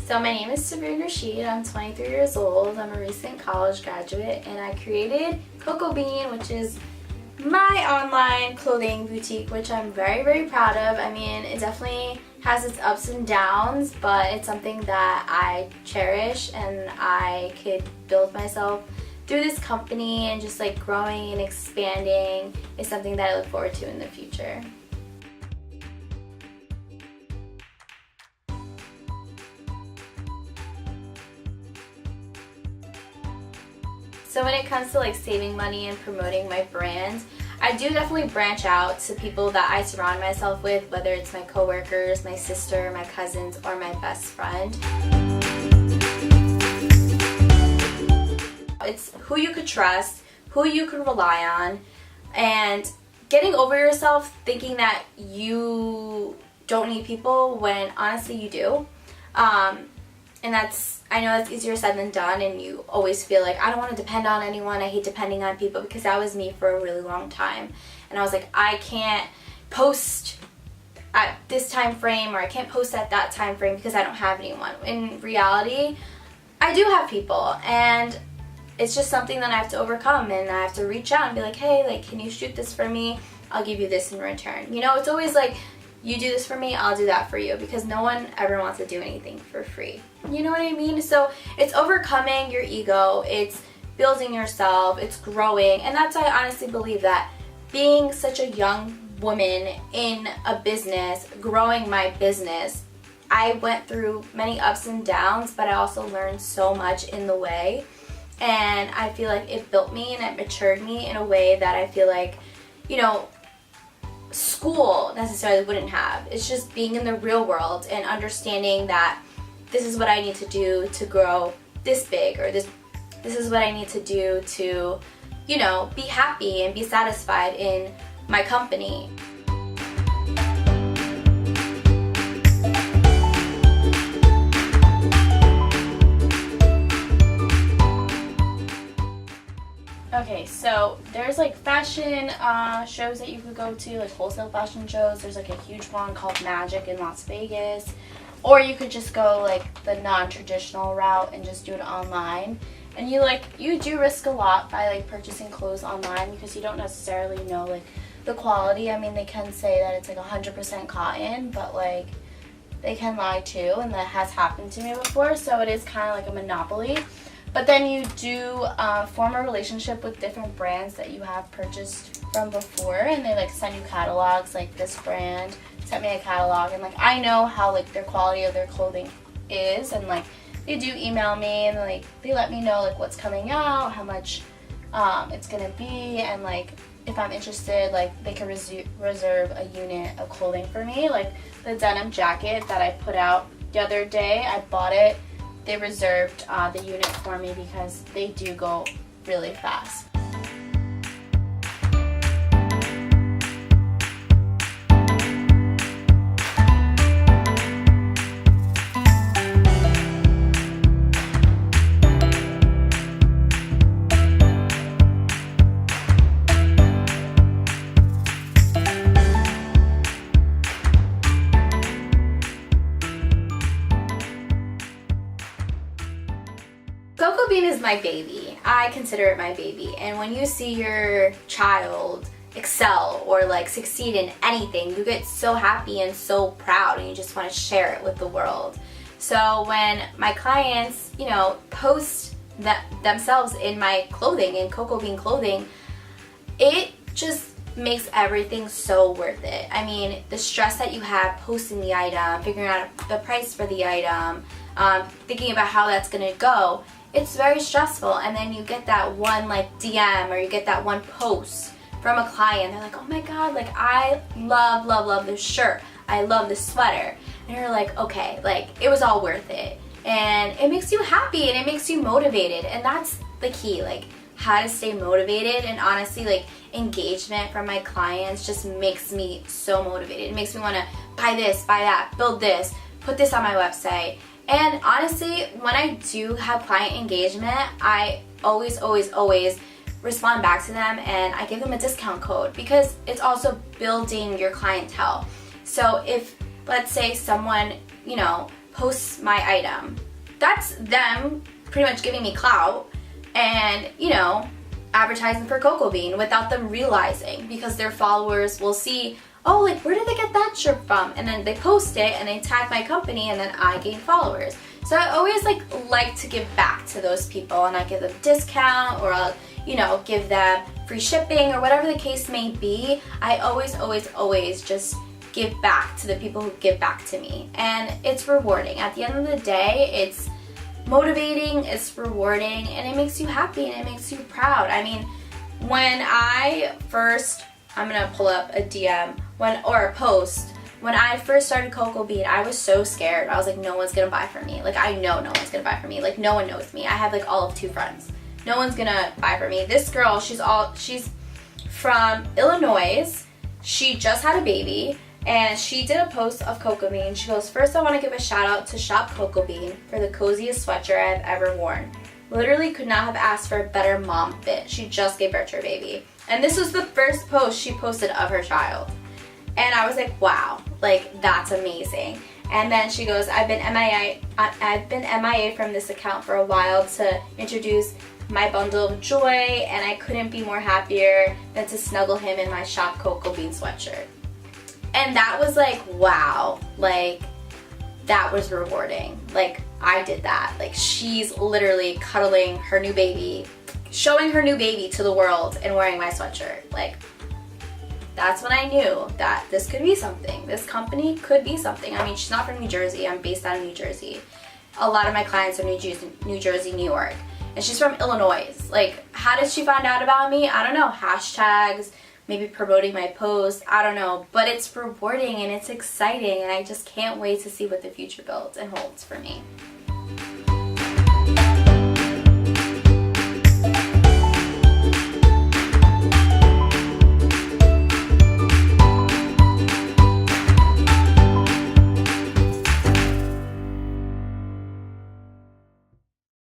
So my name is Sabrina Rashid. I'm 23 years old. I'm a recent college graduate, and I created Coco Bean, which is my online clothing boutique, which I'm very, very proud of. I mean, it definitely has its ups and downs, but it's something that I cherish, and I could build myself through this company, and just like growing and expanding is something that I look forward to in the future. So when it comes to like saving money and promoting my brand, I do definitely branch out to people that I surround myself with, whether it's my coworkers, my sister, my cousins, or my best friend. It's who you could trust, who you can rely on, and getting over yourself thinking that you don't need people when honestly you do. And I know that's easier said than done, and you always feel like, I don't want to depend on anyone, I hate depending on people, because that was me for a really long time. And I was like, I can't post at this time frame, or I can't post at that time frame because I don't have anyone. In reality, I do have people, and it's just something that I have to overcome, and I have to reach out and be like, hey, like, can you shoot this for me? I'll give you this in return. You know, it's always like, you do this for me, I'll do that for you, because no one ever wants to do anything for free. You know what I mean? So it's overcoming your ego, it's building yourself, it's growing, and that's why I honestly believe that being such a young woman in a business, growing my business, I went through many ups and downs, but I also learned so much in the way, and I feel like it built me and it matured me in a way that I feel like, you know, school necessarily wouldn't have. It's just being in the real world and understanding that this is what I need to do to grow this big, or this is what I need to do to, you know, be happy and be satisfied in my company. Okay, so there's like fashion shows that you could go to, like wholesale fashion shows. There's like a huge one called Magic in Las Vegas. Or you could just go like the non-traditional route and just do it online. And you do risk a lot by like purchasing clothes online, because you don't necessarily know like the quality. I mean, they can say that it's like 100% cotton, but like they can lie too, and that has happened to me before, so it is kind of like a monopoly. But then you do form a relationship with different brands that you have purchased from before, and they like send you catalogs. Like this brand sent me a catalog, and like I know how like their quality of their clothing is, and like they do email me, and like they let me know like what's coming out, how much it's gonna be, and like if I'm interested, like they can reserve a unit of clothing for me. Like the denim jacket that I put out the other day, I bought it. They reserved the unit for me because they do go really fast. Coco Bean is my baby. I consider it my baby. And when you see your child excel or like succeed in anything, you get so happy and so proud, and you just want to share it with the world. So when my clients, you know, post themselves in my clothing, in Coco Bean clothing, it just makes everything so worth it. I mean, the stress that you have posting the item, figuring out the price for the item, thinking about how that's gonna go, it's very stressful. And then you get that one like DM, or you get that one post from a client. They're like, oh my god, like I love this shirt, I love this sweater. And you're like, okay, like it was all worth it. And it makes you happy, and it makes you motivated. And that's the key, like how to stay motivated. And honestly, like engagement from my clients just makes me so motivated. It makes me want to buy this, buy that, build this, put this on my website. And honestly, when I do have client engagement, I always respond back to them, and I give them a discount code, because it's also building your clientele. So if, let's say, someone, you know, posts my item. That's them pretty much giving me clout and, you know, advertising for Cocoa Bean without them realizing, because their followers will see, oh, like, where did they get that shirt from? And then they post it and they tag my company, and then I gain followers. So I always like to give back to those people, and I give them a discount, or I'll, you know, give them free shipping, or whatever the case may be. I always just give back to the people who give back to me, and it's rewarding. At the end of the day, it's motivating, it's rewarding, and it makes you happy and it makes you proud. I mean, when I first, I'm gonna pull up a DM or a post. When I first started Cocoa Bean, I was so scared. I was like, no one's gonna buy from me. Like, I know no one's gonna buy from me. Like, no one knows me. I have like all of 2 friends. No one's gonna buy from me. This girl, she's from Illinois. She just had a baby, and she did a post of Cocoa Bean. She goes, first I want to give a shout out to Shop Cocoa Bean for the coziest sweatshirt I've ever worn. Literally could not have asked for a better mom fit. She just gave birth to her baby. And this was the first post she posted of her child. And I was like, wow, like, that's amazing. And then she goes, I've been MIA from this account for a while to introduce my bundle of joy, and I couldn't be more happier than to snuggle him in my Shop Cocoa Bean sweatshirt. And that was like, wow, like, that was rewarding. Like, I did that. Like, she's literally cuddling her new baby, showing her new baby to the world, and wearing my sweatshirt. Like, that's when I knew that this could be something. This company could be something. I mean, she's not from New Jersey. I'm based out of New Jersey. A lot of my clients are New Jersey, New York. And she's from Illinois. Like, how did she find out about me? I don't know. Hashtags, maybe promoting my post. I don't know. But it's rewarding and it's exciting, and I just can't wait to see what the future builds and holds for me.